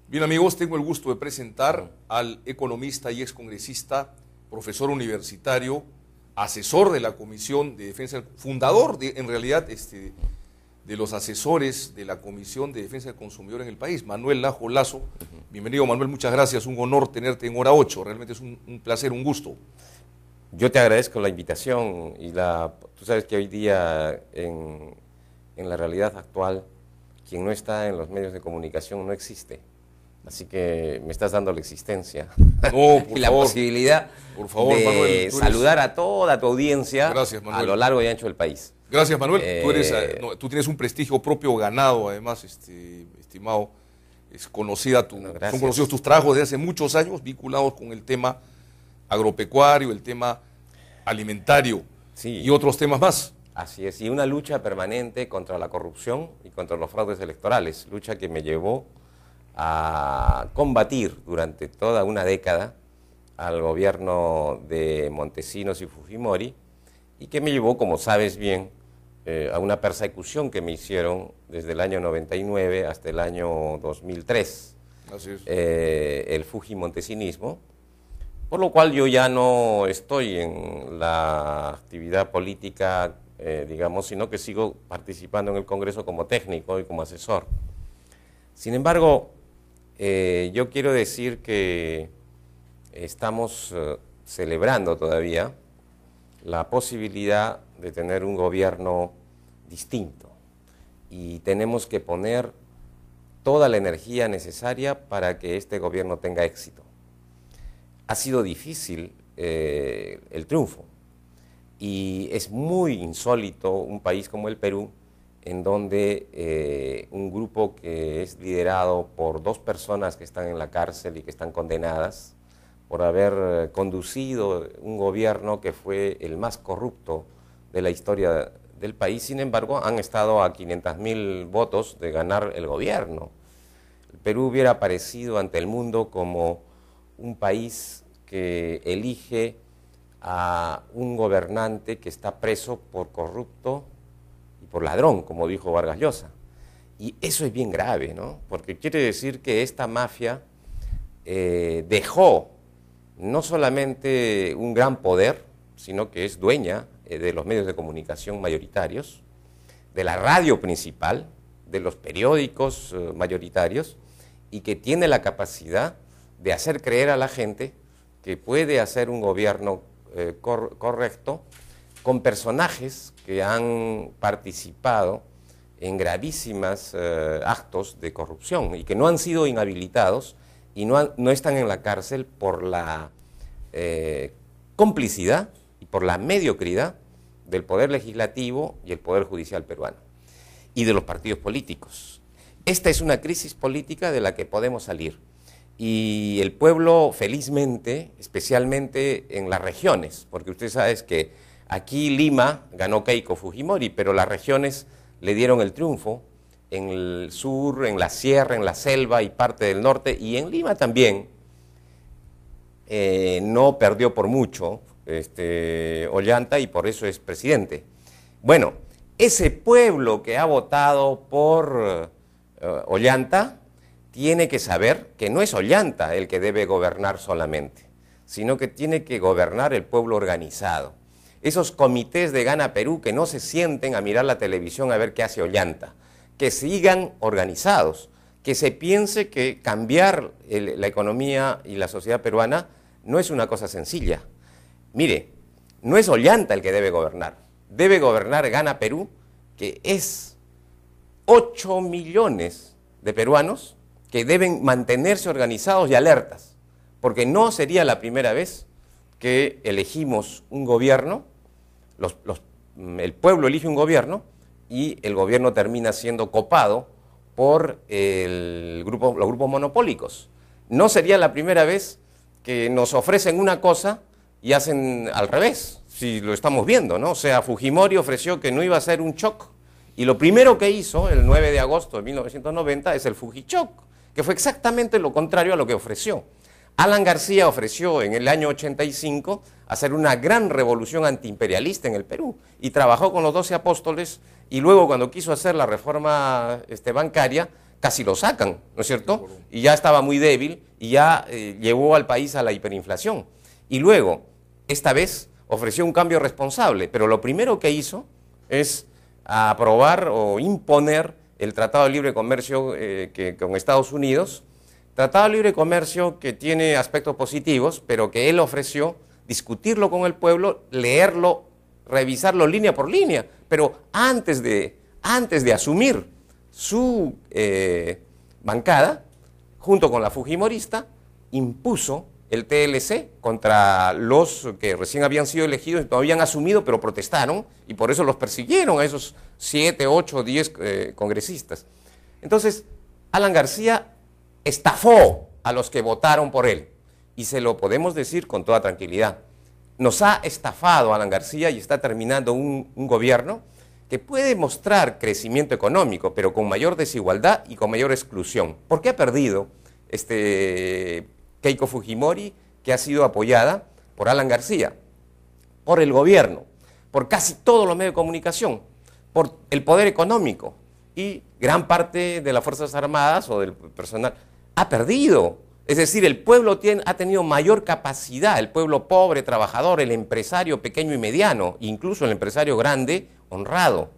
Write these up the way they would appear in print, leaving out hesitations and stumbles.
Bien, amigos, tengo el gusto de presentar al economista y excongresista, profesor universitario, asesor de la Comisión de Defensa, fundador, en realidad, de los asesores de la Comisión de Defensa del Consumidor en el país, Manuel Lajo Lazo. Bienvenido, Manuel, muchas gracias, un honor tenerte en Hora 8, realmente es un placer, un gusto. Yo te agradezco la invitación y tú sabes que hoy día en la realidad actual, quien no está en los medios de comunicación no existe. Así que me estás dando la existencia y la posibilidad de Manuel, saludar a toda tu audiencia. Gracias, Manuel, a lo largo y ancho del país. Gracias, Manuel. Tú tienes un prestigio propio ganado, además, estimado. Es conocida son conocidos tus trabajos de hace muchos años vinculados con el tema agropecuario, el tema alimentario, sí, y otros temas más. Así es, y una lucha permanente contra la corrupción y contra los fraudes electorales, lucha que me llevó a combatir durante toda una década al gobierno de Montesinos y Fujimori, y que me llevó, como sabes bien, a una persecución que me hicieron desde el año 99 hasta el año 2003, Así es. El Fujimontesinismo, por lo cual yo ya no estoy en la actividad política, digamos, sino que sigo participando en el Congreso como técnico y como asesor. Sin embargo, yo quiero decir que estamos celebrando todavía la posibilidad de tener un gobierno distinto y tenemos que poner toda la energía necesaria para que este gobierno tenga éxito. Ha sido difícil el triunfo y es muy insólito un país como el Perú, en donde un grupo que es liderado por 2 personas que están en la cárcel y que están condenadas por haber conducido un gobierno que fue el más corrupto de la historia del país, sin embargo, han estado a 500.000 votos de ganar el gobierno. El Perú hubiera aparecido ante el mundo como un país que elige a un gobernante que está preso por corrupto y por ladrón, como dijo Vargas Llosa. Y eso es bien grave, ¿no? Porque quiere decir que esta mafia dejó no solamente un gran poder, sino que es dueña de los medios de comunicación mayoritarios, de la radio principal, de los periódicos mayoritarios, y que tiene la capacidad de hacer creer a la gente que puede hacer un gobierno correcto con personajes que han participado en gravísimos actos de corrupción y que no han sido inhabilitados y no están en la cárcel por la complicidad y por la mediocridad del Poder Legislativo y el Poder Judicial peruano y de los partidos políticos. Esta es una crisis política de la que podemos salir y el pueblo, felizmente, especialmente en las regiones, porque usted sabe que aquí Lima ganó Keiko Fujimori, pero las regiones le dieron el triunfo en el sur, en la sierra, en la selva y parte del norte, y en Lima también. No perdió por mucho Ollanta y por eso es presidente. Bueno, ese pueblo que ha votado por Ollanta tiene que saber que no es Ollanta el que debe gobernar solamente, sino que tiene que gobernar el pueblo organizado. Esos comités de Gana Perú que no se sienten a mirar la televisión a ver qué hace Ollanta, que sigan organizados, que se piense que cambiar la economía y la sociedad peruana no es una cosa sencilla. Mire, no es Ollanta el que debe gobernar Gana Perú, que es 8 millones de peruanos que deben mantenerse organizados y alertas, porque no sería la primera vez que elegimos un gobierno, el pueblo elige un gobierno y el gobierno termina siendo copado por los grupos monopólicos. No sería la primera vez que nos ofrecen una cosa y hacen al revés, si lo estamos viendo, ¿no? O sea, Fujimori ofreció que no iba a ser un shock y lo primero que hizo el 9 de agosto de 1990 es el Fujichoc, que fue exactamente lo contrario a lo que ofreció. Alan García ofreció en el año 85 hacer una gran revolución antiimperialista en el Perú y trabajó con los 12 apóstoles y luego cuando quiso hacer la reforma bancaria casi lo sacan, ¿no es cierto? Y ya estaba muy débil y ya llevó al país a la hiperinflación. Y luego, esta vez, ofreció un cambio responsable, pero lo primero que hizo es aprobar o imponer el Tratado de Libre Comercio con Estados Unidos, Tratado de Libre Comercio que tiene aspectos positivos, pero que él ofreció discutirlo con el pueblo, leerlo, revisarlo línea por línea, pero antes de asumir su bancada, junto con la fujimorista, impuso el TLC contra los que recién habían sido elegidos y no habían asumido, pero protestaron, y por eso los persiguieron a esos 7, 8, 10 congresistas. Entonces, Alan García estafó a los que votaron por él, y se lo podemos decir con toda tranquilidad. Nos ha estafado Alan García y está terminando un gobierno que puede mostrar crecimiento económico, pero con mayor desigualdad y con mayor exclusión. ¿Por qué ha perdido Keiko Fujimori, que ha sido apoyada por Alan García? Por el gobierno, por casi todos los medios de comunicación, por el poder económico, y gran parte de las Fuerzas Armadas o del personal ha perdido. Es decir, el pueblo ha tenido mayor capacidad, el pueblo pobre, trabajador, el empresario pequeño y mediano, incluso el empresario grande, honrado,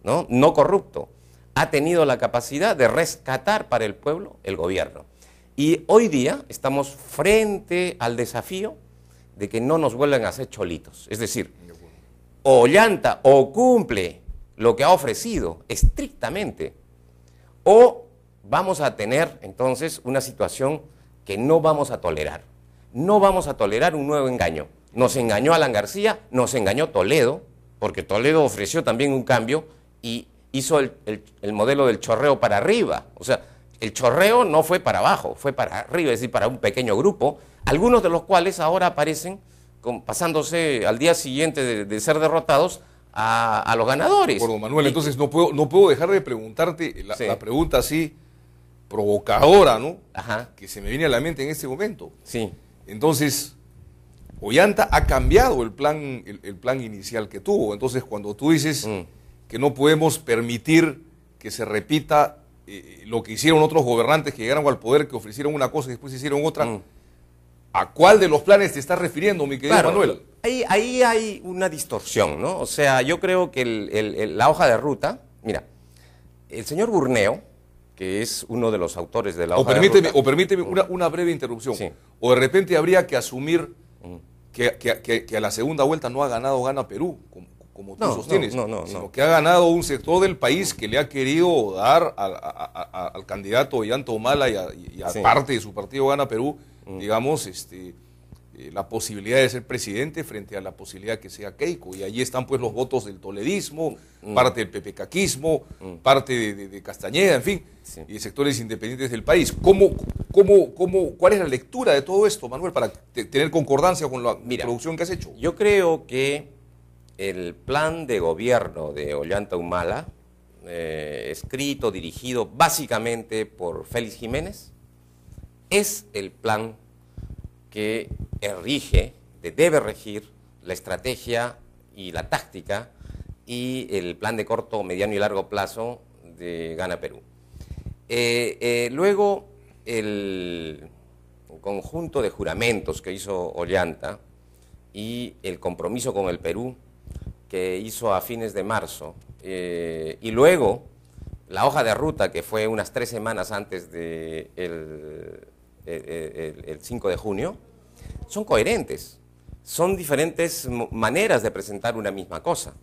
no corrupto, ha tenido la capacidad de rescatar para el pueblo el gobierno. Y hoy día estamos frente al desafío de que no nos vuelvan a hacer cholitos. Es decir, o Ollanta o cumple lo que ha ofrecido estrictamente, o vamos a tener entonces una situación que no vamos a tolerar. No vamos a tolerar un nuevo engaño. Nos engañó Alan García, nos engañó Toledo, porque Toledo ofreció también un cambio y hizo el modelo del chorreo para arriba. O sea, el chorreo no fue para abajo, fue para arriba, es decir, para un pequeño grupo, algunos de los cuales ahora aparecen pasándose al día siguiente de ser derrotados a los ganadores. Bueno, Manuel, entonces no puedo dejar de preguntarte la pregunta así provocadora, ¿no? Ajá. Que se me viene a la mente en este momento. Sí. Entonces, Ollanta ha cambiado el plan inicial que tuvo. Entonces, cuando tú dices que no podemos permitir que se repita lo que hicieron otros gobernantes que llegaron al poder, que ofrecieron una cosa y después hicieron otra, ¿a cuál de los planes te estás refiriendo, mi querido Manuel? Ahí hay una distorsión, ¿no? O sea, yo creo que la hoja de ruta, mira, el señor Burneo, que es uno de los autores de la hoja de ruta. O permíteme una breve interrupción. Sí. O de repente habría que asumir que a la segunda vuelta no ha ganado Gana Perú, como tú sostienes, sino que ha ganado un sector del país que le ha querido dar al candidato Ollanta Humala y a parte de su partido Gana Perú, digamos, la posibilidad de ser presidente frente a la posibilidad que sea Keiko. Y allí están pues los votos del toledismo, parte del pepecaquismo, parte de Castañeda, en fin, y de sectores independientes del país. ¿Cuál es la lectura de todo esto, Manuel, para tener concordancia con la introducción que has hecho? Yo creo que el plan de gobierno de Ollanta Humala, escrito, dirigido básicamente por Félix Jiménez, es el plan que debe regir la estrategia y la táctica y el plan de corto, mediano y largo plazo de Gana Perú. Luego, el conjunto de juramentos que hizo Ollanta y el compromiso con el Perú que hizo a fines de marzo, y luego la hoja de ruta que fue unas 3 semanas antes del el 5 de junio, son coherentes, son diferentes maneras de presentar una misma cosa.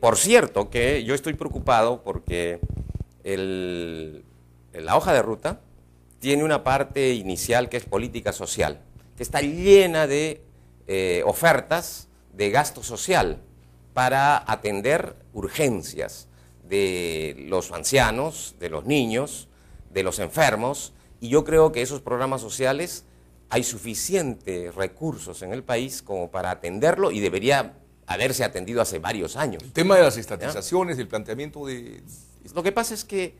Por cierto que yo estoy preocupado porque la hoja de ruta tiene una parte inicial que es política social, que está llena de ofertas de gasto social para atender urgencias de los ancianos, de los niños, de los enfermos, y yo creo que esos programas sociales hay suficientes recursos en el país como para atenderlo y debería haberse atendido hace varios años. El tema de las estatizaciones, el planteamiento de... Lo que pasa es que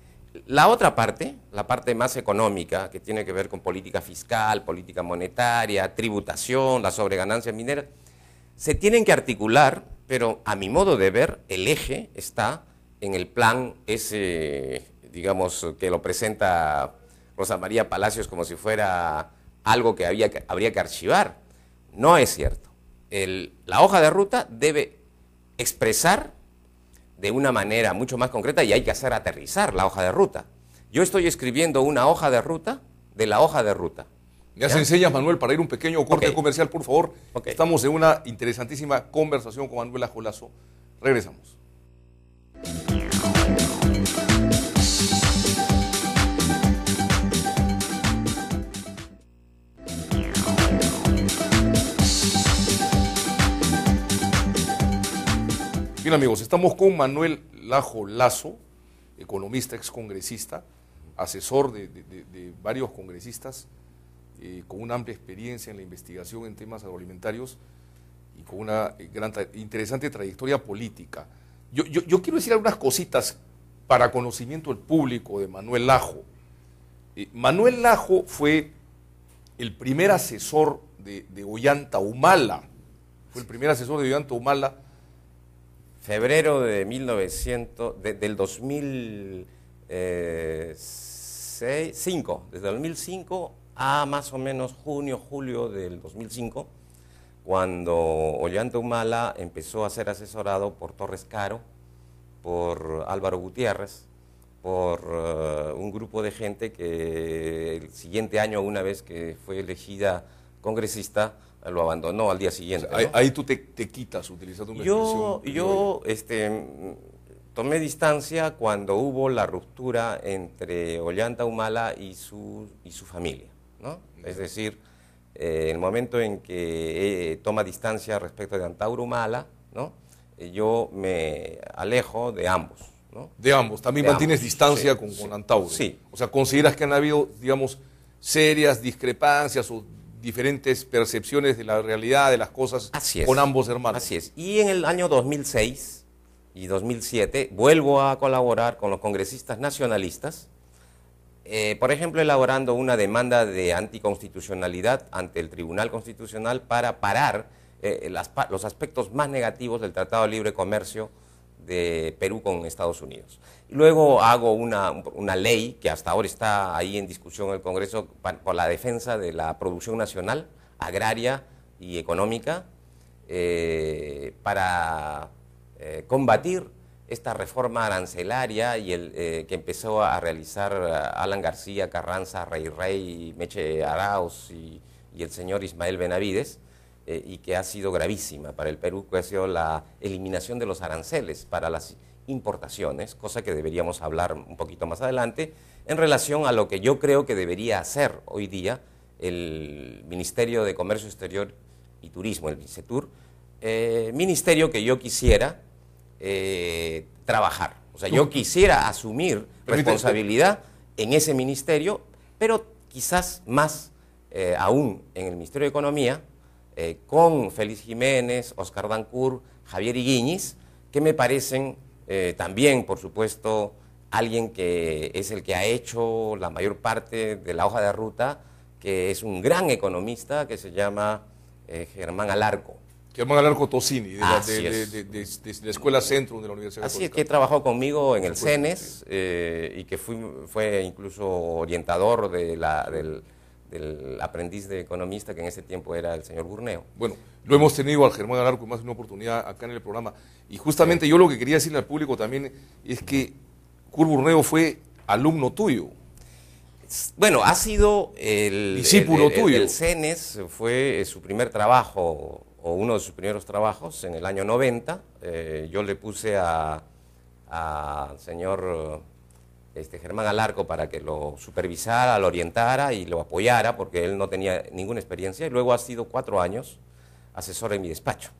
la otra parte, la parte más económica, que tiene que ver con política fiscal, política monetaria, tributación, la sobreganancia minera, se tienen que articular, pero a mi modo de ver, el eje está en el plan ese digamos, que lo presenta Rosa María Palacios como si fuera algo que habría que archivar. No es cierto. La hoja de ruta debe expresar de una manera mucho más concreta y hay que hacer aterrizar la hoja de ruta. Yo estoy escribiendo una hoja de ruta de la hoja de ruta. Me hace enseñas, Manuel, para ir un pequeño corte comercial, por favor. Estamos en una interesantísima conversación con Manuel Lajo Lazo. Regresamos. Bien, amigos, estamos con Manuel Lajo Lazo, economista, excongresista, asesor de varios congresistas, con una amplia experiencia en la investigación en temas agroalimentarios y con una interesante trayectoria política. Yo quiero decir algunas cositas para conocimiento del público de Manuel Lajo. Manuel Lajo fue el primer asesor de Ollanta Humala. Fue el primer asesor de Ollanta Humala. Febrero de del 2005, desde 2005 a más o menos junio, julio del 2005, cuando Ollanta Humala empezó a ser asesorado por Torres Caro, por Álvaro Gutiérrez, por un grupo de gente que el siguiente año, una vez que fue elegida congresista, lo abandonó al día siguiente. O sea, ¿no? Ahí tú te quitas utilizando una expresión. Yo tomé distancia cuando hubo la ruptura entre Ollanta Humala y su familia, ¿no? Es decir, el momento en que toma distancia respecto de Antauro Humala, ¿no? Yo me alejo de ambos, ¿no? De ambos, también de mantienes distancia con Antauro. Sí. O sea, ¿consideras que han habido, digamos, serias discrepancias o diferentes percepciones de la realidad de las cosas con ambos hermanos? Así es. Y en el año 2006 y 2007 vuelvo a colaborar con los congresistas nacionalistas, por ejemplo, elaborando una demanda de anticonstitucionalidad ante el Tribunal Constitucional para parar los aspectos más negativos del Tratado de Libre Comercio de Perú con Estados Unidos. Y luego hago una ley que hasta ahora está ahí en discusión en el Congreso por la defensa de la producción nacional, agraria y económica, para combatir esta reforma arancelaria y que empezó a realizar Alan García, Carranza, Rey, Meche Arauz y el señor Ismael Benavides, y que ha sido gravísima para el Perú, que ha sido la eliminación de los aranceles para las importaciones, cosa que deberíamos hablar un poquito más adelante, en relación a lo que yo creo que debería hacer hoy día el Ministerio de Comercio Exterior y Turismo, el MICETUR, ministerio que yo quisiera trabajar. O sea, yo quisiera asumir responsabilidad en ese ministerio, pero quizás más aún en el Ministerio de Economía, con Félix Jiménez, Oscar Dancur, Javier Higuiñiz, que me parecen también, por supuesto, alguien que es el que ha hecho la mayor parte de la hoja de ruta, que es un gran economista que se llama Germán Alarco. Germán Alarco Tosini, de la Escuela Centro de la Universidad Así Católica. es, que trabajó conmigo en el CENES y que fue incluso orientador del aprendiz de economista, que en ese tiempo era el señor Burneo. Bueno, lo hemos tenido al Germán Alarco más de una oportunidad acá en el programa. Y justamente yo lo que quería decirle al público también es que Kurt Burneo fue alumno tuyo. Bueno, ha sido discípulo tuyo. El CENES fue su primer trabajo, o uno de sus primeros trabajos, en el año 90. Yo le puse al señor Germán Alarco para que lo supervisara, lo orientara y lo apoyara, porque él no tenía ninguna experiencia, y luego ha sido 4 años asesor en mi despacho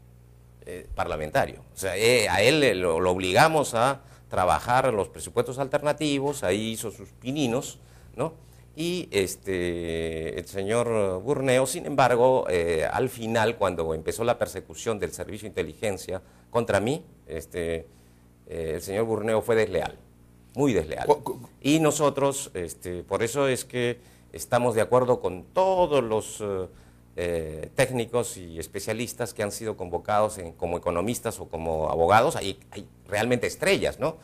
parlamentario. O sea, a él lo obligamos a trabajar los presupuestos alternativos, ahí hizo sus pininos, ¿no? Y el señor Burneo, sin embargo, al final, cuando empezó la persecución del Servicio de Inteligencia contra mí, el señor Burneo fue desleal, muy desleal. Y nosotros, por eso es que estamos de acuerdo con todos los técnicos y especialistas que han sido convocados como economistas o como abogados. Hay realmente estrellas, ¿no?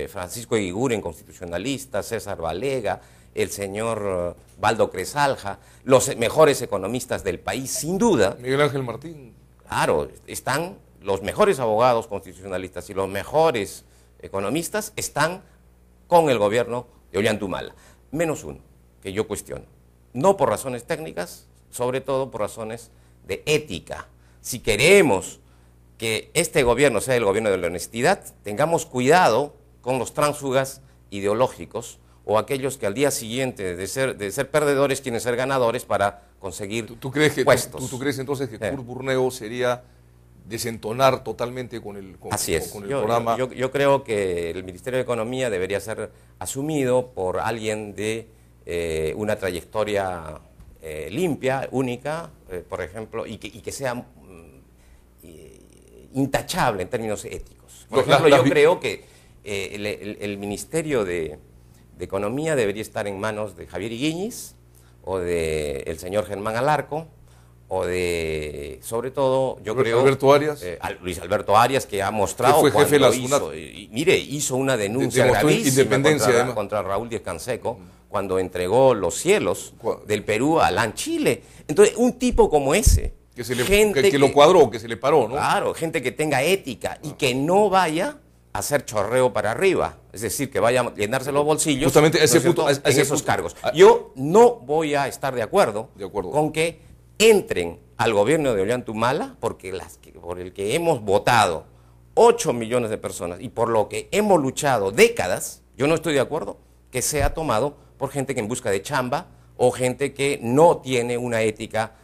Francisco Eguiguren, constitucionalista, César Valega, el señor Baldo Cresalja, los mejores economistas del país, sin duda. Miguel Ángel Martín. Claro, están los mejores abogados constitucionalistas y los mejores economistas están con el gobierno de Ollanta Humala. Menos uno, que yo cuestiono. No por razones técnicas, sobre todo por razones de ética. Si queremos que este gobierno sea el gobierno de la honestidad, tengamos cuidado con los tránsfugas ideológicos o aquellos que al día siguiente de ser perdedores quieren ser ganadores para conseguir ¿Tú crees puestos. ¿Tú crees entonces que Kurt Burneo sería desentonar totalmente con el programa? Yo creo que el Ministerio de Economía debería ser asumido por alguien de una trayectoria limpia, única, por ejemplo, y que sea intachable en términos éticos. Por ejemplo, yo creo que el Ministerio de Economía debería estar en manos de Javier Higuíñez o del señor Germán Alarco o de, sobre todo, yo creo... Alberto Arias. Luis Alberto Arias, que ha mostrado que fue jefe de la hizo, hizo una denuncia gravísima contra Raúl Díaz Canseco cuando entregó los cielos del Perú a LAN Chile. Entonces, un tipo como ese... Que lo cuadró, que se le paró, ¿no? Claro, gente que tenga ética y que no vaya a hacer chorreo para arriba, es decir, que vaya a llenarse los bolsillos justamente ese punto, en esos cargos. Yo no voy a estar de acuerdo con que entren al gobierno de Ollanta Humala, porque por el que hemos votado 8 millones de personas y por lo que hemos luchado décadas, yo no estoy de acuerdo que sea tomado por gente que en busca de chamba o gente que no tiene una ética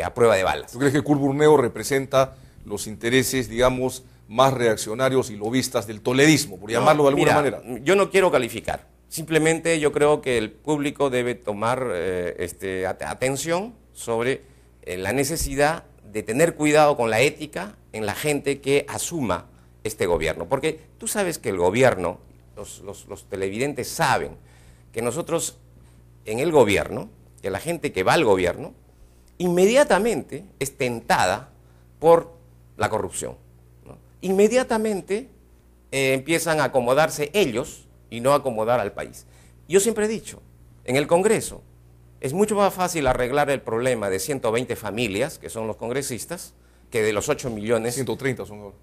a prueba de balas. ¿Tú crees que Kurt Burneo representa los intereses, digamos, más reaccionarios y lobistas del toledismo, por llamarlo de alguna manera? Yo no quiero calificar. Simplemente yo creo que el público debe tomar atención sobre la necesidad de tener cuidado con la ética en la gente que asuma este gobierno. Porque tú sabes que el gobierno, los televidentes saben que nosotros en el gobierno, que la gente que va al gobierno, inmediatamente es tentada por la corrupción, ¿no? Inmediatamente empiezan a acomodarse ellos y no acomodar al país. Yo siempre he dicho, en el Congreso es mucho más fácil arreglar el problema de 120 familias, que son los congresistas, que de los 8 millones... 130 son ahora.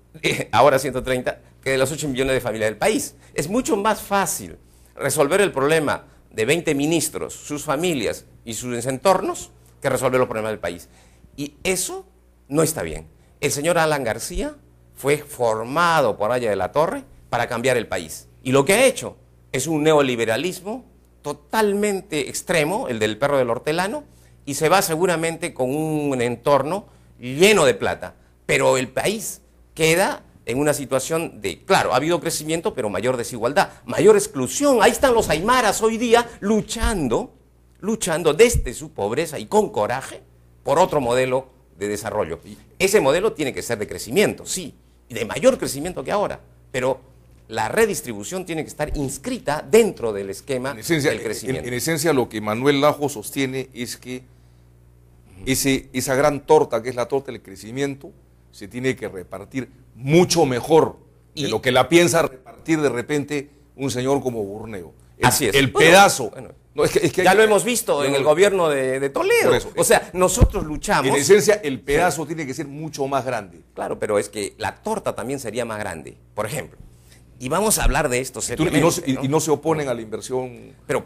Ahora 130, que de los 8 millones de familias del país. Es mucho más fácil resolver el problema de 20 ministros, sus familias y sus entornos, que resolver los problemas del país. Y eso no está bien. El señor Alan García fue formado por Aya de la Torre para cambiar el país. Y lo que ha hecho es un neoliberalismo totalmente extremo, el del perro del hortelano, y se va seguramente con un entorno lleno de plata. Pero el país queda en una situación de, claro, ha habido crecimiento, pero mayor desigualdad, mayor exclusión. Ahí están los aymaras hoy día luchando desde su pobreza y con coraje por otro modelo de desarrollo. Ese modelo tiene que ser de crecimiento, sí, y de mayor crecimiento que ahora, pero la redistribución tiene que estar inscrita dentro del esquema del crecimiento. En esencia, lo que Manuel Lajo sostiene es que esa gran torta, que es la torta del crecimiento, se tiene que repartir mucho mejor de lo que la piensa repartir de repente un señor como Burneo. Así es. El pedazo... No, es que ya lo hemos visto en el gobierno de Toledo. O sea, nosotros luchamos... En esencia, el pedazo tiene que ser mucho más grande. Claro, pero es que la torta también sería más grande. Por ejemplo, y vamos a hablar de esto seriamente, y no se oponen a la inversión... Pero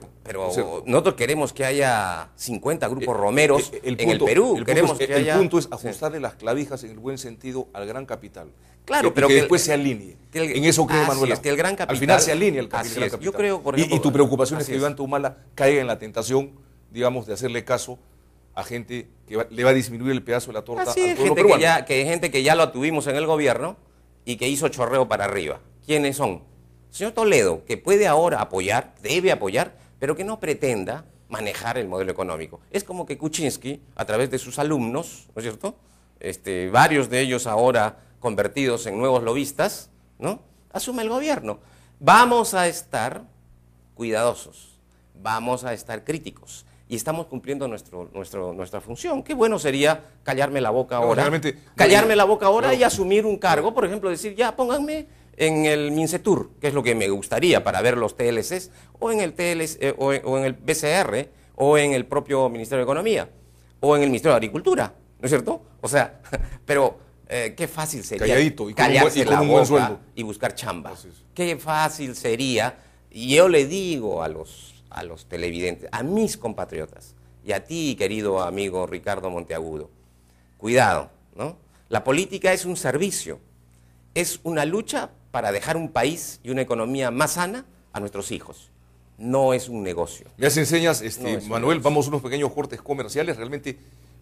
nosotros queremos que haya 50 grupos romeros en el Perú. El punto es ajustarle las clavijas en el buen sentido al gran capital. Claro, pero que después se alinee. En eso cree Manuel. Es que el gran capital, al final se alinea el capital. Yo creo, por ejemplo, y tu preocupación es que Ollanta Humala caiga en la tentación, digamos, de hacerle caso a gente que le va a disminuir el pedazo de la torta al pueblo peruano. Gente que ya lo tuvimos en el gobierno y que hizo chorreo para arriba. ¿Quiénes son? El señor Toledo, que puede ahora apoyar, debe apoyar, pero que no pretenda manejar el modelo económico. Es como que Kuczynski, a través de sus alumnos, ¿no es cierto? Varios de ellos ahora convertidos en nuevos lobistas, ¿no? Asume el gobierno. Vamos a estar cuidadosos, vamos a estar críticos y estamos cumpliendo nuestra función. Qué bueno sería callarme la boca ahora, y asumir un cargo, por ejemplo, decir, ya pónganme en el Mincetur, que es lo que me gustaría para ver los TLCs, o en el o en el BCR, o en el propio Ministerio de Economía, o en el Ministerio de Agricultura, ¿no es cierto? O sea, pero qué fácil sería calladito y callarse con la un buen boca sueldo y buscar chamba. Así es. Qué fácil sería, y yo le digo a los televidentes, a mis compatriotas, y a ti, querido amigo Ricardo Monteagudo, cuidado, ¿no? La política es un servicio, es una lucha para dejar un país y una economía más sana a nuestros hijos. No es un negocio. Me hace enseñas, Manuel, negocio. vamos a unos pequeños cortes comerciales, realmente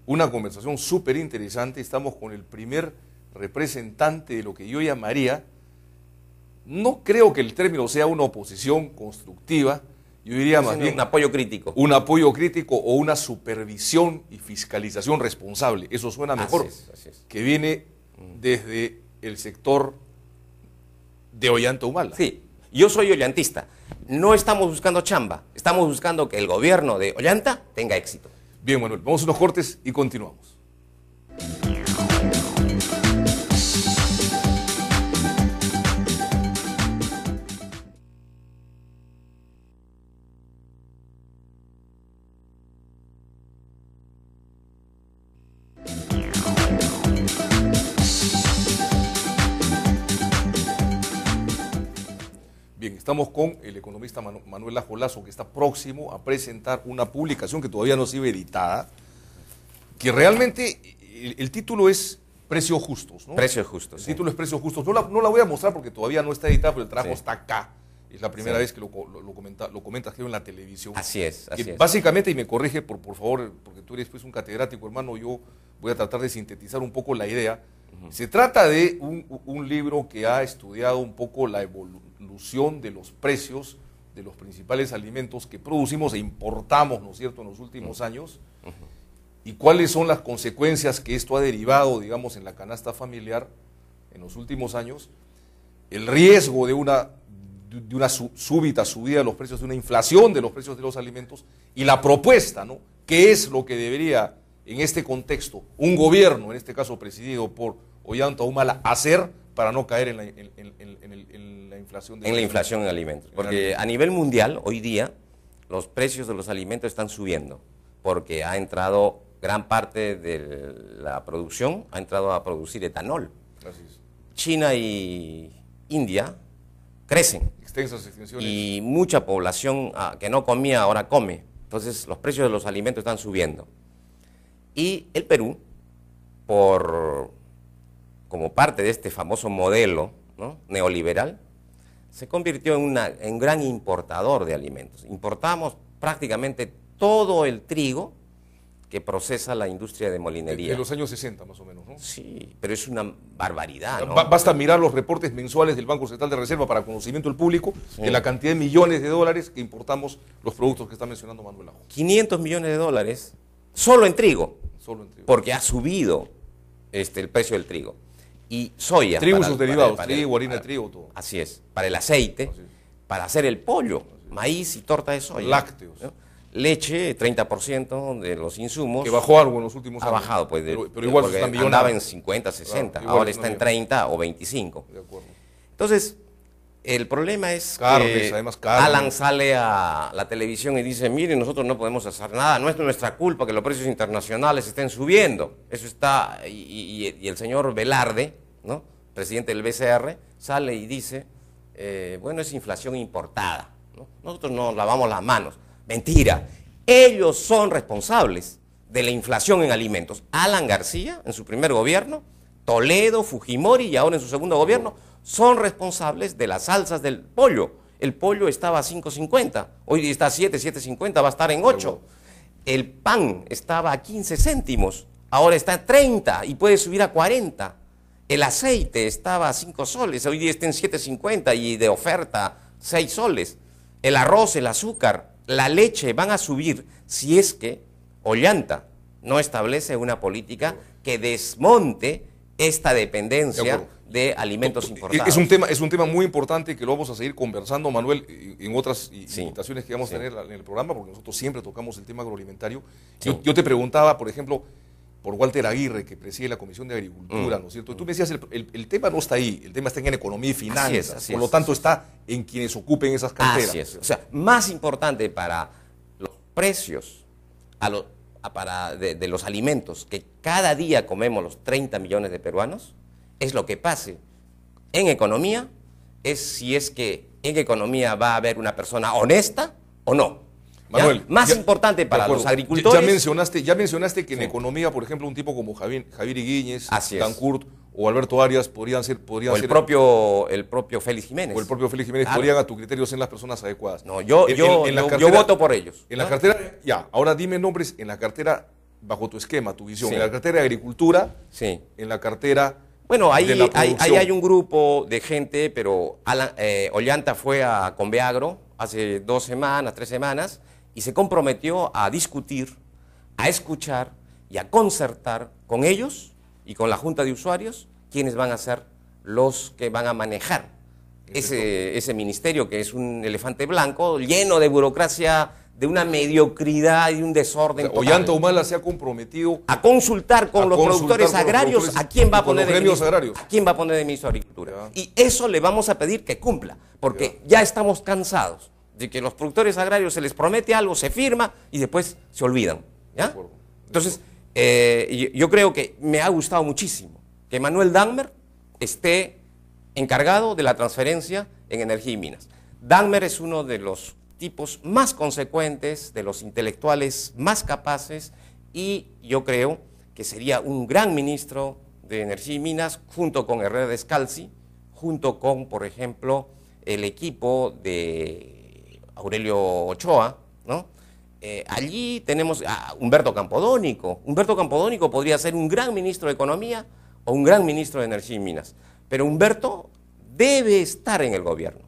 una conversación súper interesante. Estamos con el primer representante de lo que yo llamaría, no creo que el término sea una oposición constructiva, yo diría más bien un apoyo crítico. un apoyo crítico o una supervisión y fiscalización responsable. Eso suena mejor, Así es. que viene desde el sector de Ollanta Humala. Sí, yo soy ollantista. No estamos buscando chamba, estamos buscando que el gobierno de Ollanta tenga éxito. Bien, Manuel, vamos a unos cortes y continuamos. Bien, estamos con el economista Manuel Lajo Lazo, que está próximo a presentar una publicación que todavía no ha sido editada, que realmente el título es Precios Justos, ¿no? Precios justos. El Sí. título es Precios Justos. No la voy a mostrar porque todavía no está editada, pero el trabajo Sí. está acá. Es la primera Sí. vez que lo comentas creo, en la televisión. Así es, así Que es. básicamente, y me corrige por favor, porque tú eres pues un catedrático, hermano, yo voy a tratar de sintetizar un poco la idea. Se trata de un libro que ha estudiado un poco la evolución de los precios de los principales alimentos que producimos e importamos, ¿no es cierto?, en los últimos años, y cuáles son las consecuencias que esto ha derivado, digamos, en la canasta familiar en los últimos años, el riesgo de una súbita subida de los precios, de una inflación de los precios de los alimentos, y la propuesta, ¿no?, qué es lo que debería, en este contexto, un gobierno, en este caso presidido por Ollanta Humala, hacer para no caer en la inflación de En la inflación en alimentos. Porque a nivel mundial, hoy día, los precios de los alimentos están subiendo, porque ha entrado gran parte de la producción, ha entrado a producir etanol. Así es. China y India crecen. Extensas extensiones. Y mucha población que no comía ahora come. Entonces los precios de los alimentos están subiendo. Y el Perú, como parte de este famoso modelo, ¿no?, neoliberal, se convirtió en un gran importador de alimentos. Importamos prácticamente todo el trigo que procesa la industria de molinería. De los años 60 más o menos, ¿no? Sí, pero es una barbaridad, ¿no? Basta mirar los reportes mensuales del Banco Central de Reserva para conocimiento del público de la cantidad de millones de dólares que importamos los productos que está mencionando Manuel Lajo. 500 millones de dólares solo en trigo, Solo en trigo. porque ha subido el precio del trigo. Y soya. Trigo y para sus el- derivados, para el- trigo, harina de para- trigo, todo. Así es, para el aceite, Así es. para hacer el pollo, maíz y torta de soya. Lácteos. ¿no? Leche, 30% de los insumos. Que bajó algo en los últimos Ha años. bajado, pues, pero igual se porque está andaba millonando. en 50, 60, Claro, igual ahora es está en una 30 o 25. De acuerdo. Entonces, el problema es Carnes, que además, carnes. Alan sale a la televisión y dice, miren, nosotros no podemos hacer nada, no es nuestra culpa que los precios internacionales estén subiendo. Eso está, y el señor Velarde, ¿no?, presidente del BCR, sale y dice, bueno, es inflación importada, ¿no? Nosotros nos lavamos las manos. Mentira, ellos son responsables de la inflación en alimentos. Alan García, en su primer gobierno, Toledo, Fujimori y ahora en su segundo gobierno, son responsables de las alzas del pollo. El pollo estaba a 5.50, hoy está a 7.50, va a estar en 8. El pan estaba a 15 céntimos, ahora está a 30 y puede subir a 40. El aceite estaba a 5 soles, hoy día está en 7.50 y de oferta 6 soles. El arroz, el azúcar, la leche van a subir si es que Ollanta no establece una política que desmonte esta dependencia de alimentos importados. Es un tema muy importante que lo vamos a seguir conversando, Manuel, en otras Sí. invitaciones que vamos a Sí. tener en el programa, porque nosotros siempre tocamos el tema agroalimentario. Sí. Yo te preguntaba, por ejemplo, por Walter Aguirre, que preside la Comisión de Agricultura, ¿no es cierto? Tú me decías, el tema no está ahí, el tema está en economía y finanzas, por lo tanto está en quienes ocupen esas carteras. Así es. O sea, más importante para los precios de los alimentos que cada día comemos los 30 millones de peruanos, es lo que pase en economía, es si es que en economía va a haber una persona honesta o no. Manuel, más importante para los agricultores. Ya mencionaste que en economía, por ejemplo, un tipo como Javier Iguíñez, Dancourt o Alberto Arias podrían ser el propio Félix Jiménez. O el propio Félix Jiménez, podrían a tu criterio ser las personas adecuadas. No, yo voto por ellos. En la cartera, ahora dime nombres en la cartera, bajo tu esquema, tu visión. En la cartera de Agricultura, en la cartera. Bueno, ahí hay un grupo de gente, pero Ollanta fue a Conveagro hace 2 semanas, 3 semanas, y se comprometió a discutir, a escuchar y a concertar con ellos y con la Junta de Usuarios quienes van a ser los que van a manejar ese ministerio, que es un elefante blanco lleno de burocracia, de una mediocridad y un desorden total. Ollanta Humala se ha comprometido a consultar con los productores agrarios a quién va a poner de ministro de Agricultura. Y eso le vamos a pedir que cumpla, porque ya estamos cansados de que los productores agrarios se les promete algo, se firma y después se olvidan. ¿Ya? Entonces, yo creo que me ha gustado muchísimo que Manuel Dagmer esté encargado de la transferencia en energía y minas. Dagmer es uno de los tipos más consecuentes, de los intelectuales más capaces, y yo creo que sería un gran ministro de Energía y Minas, junto con Herrera Descalzi, junto con, por ejemplo, el equipo de Aurelio Ochoa, ¿no? Allí tenemos a Humberto Campodónico. Humberto Campodónico podría ser un gran ministro de Economía o un gran ministro de Energía y Minas, pero Humberto debe estar en el gobierno.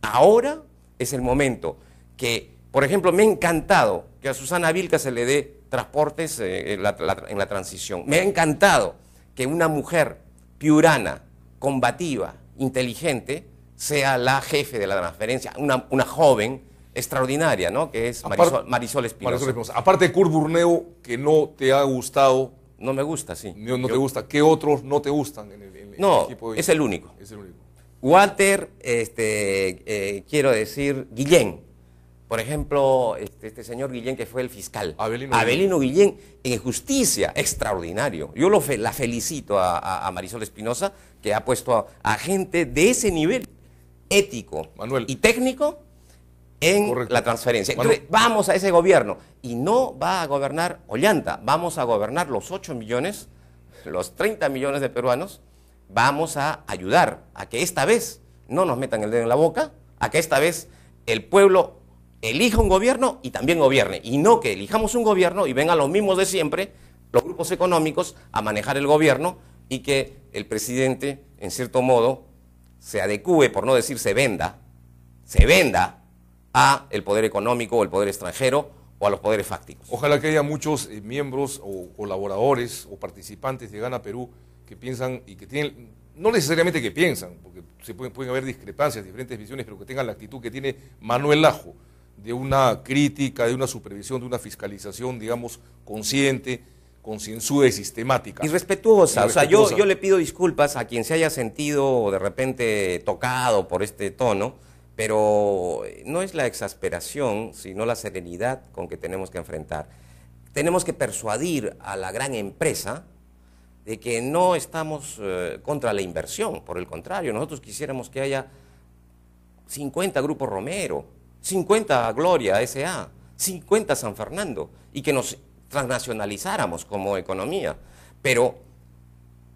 Ahora es el momento que, por ejemplo, me ha encantado que a Susana Vilca se le dé transportes en la transición. Me ha encantado que una mujer piurana, combativa, inteligente, sea la jefe de la transferencia, una joven extraordinaria, ¿no? Que es Marisol Espinosa. Aparte de Kurt Burneo, que no te ha gustado. No me gusta, sí. No te gusta. ¿Qué otros no te gustan en el equipo? Es el único. Es el único. Walter, quiero decir, Guillén. Por ejemplo, este señor Guillén, que fue el fiscal. Avelino Guillén, en justicia, extraordinario. Yo la felicito a Marisol Espinosa, que ha puesto a gente de ese nivel ético y técnico en la transferencia. Entonces, vamos a ese gobierno. Y no va a gobernar Ollanta, vamos a gobernar los 8 millones, los 30 millones de peruanos. Vamos a ayudar a que esta vez no nos metan el dedo en la boca, a que esta vez el pueblo elija un gobierno y también gobierne, y no que elijamos un gobierno y vengan los mismos de siempre, los grupos económicos, a manejar el gobierno, y que el presidente, en cierto modo, se adecúe, por no decir se venda a el poder económico o el poder extranjero o a los poderes fácticos. Ojalá que haya muchos miembros o colaboradores o participantes de Gana Perú que piensan y que tienen, no necesariamente que piensan, porque pueden haber discrepancias, diferentes visiones, pero que tengan la actitud que tiene Manuel Lajo, de una crítica, de una supervisión, de una fiscalización, digamos, consciente, concienzuda y sistemática. Y respetuosa. O sea, yo le pido disculpas a quien se haya sentido de repente tocado por este tono, pero no es la exasperación, sino la serenidad con que tenemos que enfrentar. Tenemos que persuadir a la gran empresa de que no estamos contra la inversión, por el contrario, nosotros quisiéramos que haya 50 Grupo Romero, 50 Gloria S.A., 50 San Fernando, y que nos transnacionalizáramos como economía, pero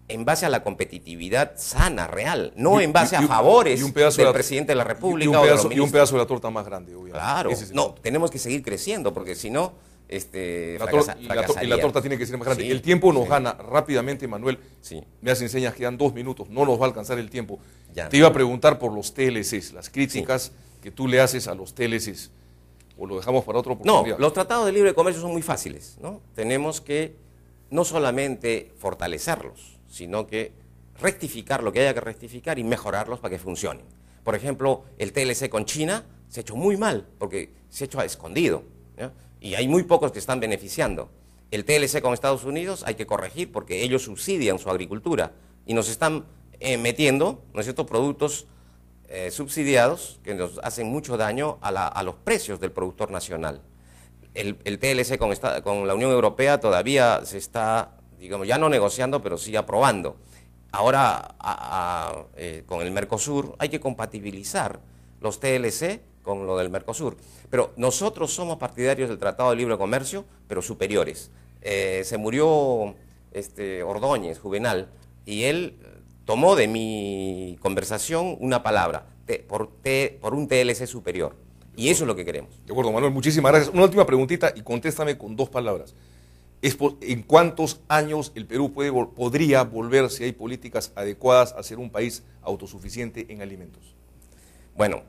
en base a la competitividad sana, real, no en base a favores del presidente de la República o de los ministros. Y un pedazo de la torta más grande, obviamente. Claro, no, tenemos que seguir creciendo, porque si no, y la torta tiene que ser más grande. Sí, el tiempo nos gana rápidamente, Manuel. Sí. Me hacen señas, quedan 2 minutos, no nos va a alcanzar el tiempo. Te iba a preguntar por los TLCs, las críticas que tú le haces a los TLCs, o lo dejamos para otra oportunidad. No, los tratados de libre comercio son muy fáciles, ¿no? Tenemos que no solamente fortalecerlos, sino que rectificar lo que haya que rectificar y mejorarlos para que funcionen. Por ejemplo, el TLC con China se ha hecho muy mal, porque se ha hecho a escondido, ¿ya? Y hay muy pocos que están beneficiando. El TLC con Estados Unidos hay que corregir porque ellos subsidian su agricultura y nos están metiendo, ¿no es cierto?, productos subsidiados que nos hacen mucho daño a los precios del productor nacional. El TLC con la Unión Europea todavía se está, digamos, ya no negociando, pero sí aprobando. Ahora, con el Mercosur, hay que compatibilizar los TLC con lo del Mercosur. Pero nosotros somos partidarios del Tratado de Libre Comercio, pero superiores. Se murió Ordóñez, Juvenal, y él tomó de mi conversación una palabra, por un TLC superior. Y eso es lo que queremos. De acuerdo, Manuel, muchísimas gracias. Una última preguntita y contéstame con 2 palabras. ¿En cuántos años el Perú podría volver, si hay políticas adecuadas, a ser un país autosuficiente en alimentos? Bueno,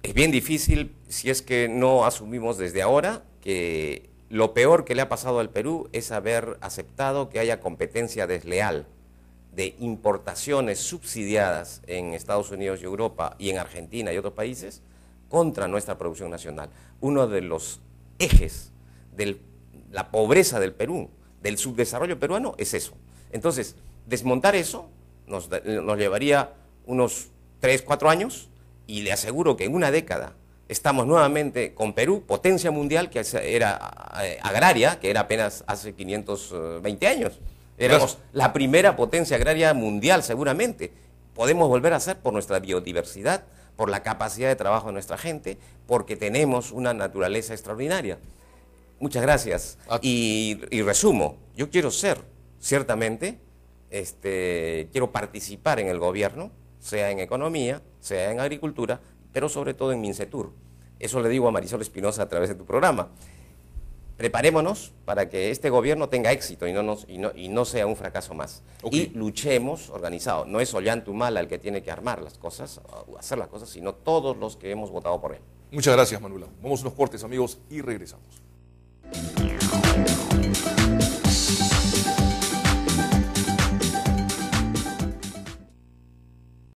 es bien difícil si es que no asumimos desde ahora que lo peor que le ha pasado al Perú es haber aceptado que haya competencia desleal de importaciones subsidiadas en Estados Unidos y Europa y en Argentina y otros países contra nuestra producción nacional. Uno de los ejes de la pobreza del Perú, del subdesarrollo peruano, es eso. Entonces, desmontar eso nos llevaría unos 3, 4 años y le aseguro que en una década estamos nuevamente con Perú, potencia mundial que era agraria, que era apenas hace 520 años. Éramos la primera potencia agraria mundial seguramente. Podemos volver a ser por nuestra biodiversidad, por la capacidad de trabajo de nuestra gente, porque tenemos una naturaleza extraordinaria. Muchas gracias. Y resumo, yo quiero ser, ciertamente, quiero participar en el gobierno, sea en economía, sea en agricultura, pero sobre todo en Mincetur. Eso le digo a Marisol Espinosa a través de tu programa. Preparémonos para que este gobierno tenga éxito y no sea un fracaso más. Okay. Y luchemos organizados. No es Ollanta el que tiene que armar las cosas, hacer las cosas, sino todos los que hemos votado por él. Muchas gracias, Manuela. Vamos a unos cortes, amigos, y regresamos.